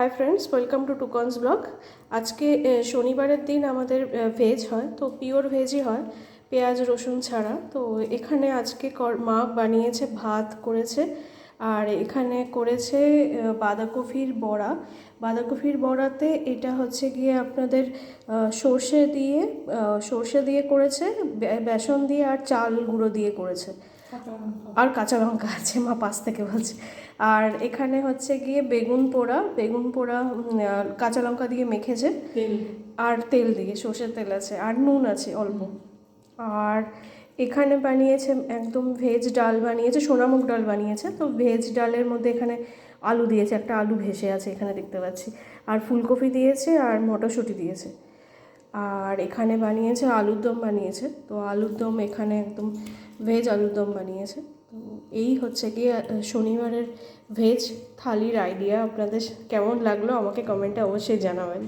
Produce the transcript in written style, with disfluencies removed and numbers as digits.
High friends, welcome to Tukons blog. আজকে শনিবারের দিন আমাদের ভেজ হয়, তো পিওর ভেজই হয়, পেঁয়াজ রসুন ছাড়া। তো এখানে আজকে মা বানিয়েছে, ভাত করেছে, আর এখানে করেছে বাঁধাকপির বড়া। বাঁধাকপির বড়াতে এটা হচ্ছে গিয়ে আপনাদের সর্ষে দিয়ে করেছে, বেসন দিয়ে আর চাল গুঁড়ো দিয়ে করেছে, আর কাঁচা লঙ্কা আছে, মা পাশ থেকে বলছে। আর এখানে হচ্ছে গিয়ে বেগুন পোড়া কাঁচা লঙ্কা দিয়ে মেখেছে, আর তেল দিয়ে, সর্ষের তেল আছে, আর নুন আছে অল্প। আর এখানে বানিয়েছে একদম ভেজ ডাল বানিয়েছে, সোনামুগ ডাল বানিয়েছে। তো ভেজ ডালের মধ্যে এখানে আলু দিয়েছে, একটা আলু ভেসে আছে এখানে দেখতে পাচ্ছি, আর ফুলকপি দিয়েছে, আর মটরশুঁটি দিয়েছে। আর এখানে বানিয়েছে আলুর দম বানিয়েছে। তো আলুর দম এখানে একদম ভেজ আলুর দম বানিয়েছে। তো এই হচ্ছে গিয়ে শনিবারের ভেজ থালির আইডিয়া। আপনাদের কেমন লাগলো আমাকে কমেন্টে অবশ্যই জানাবেন।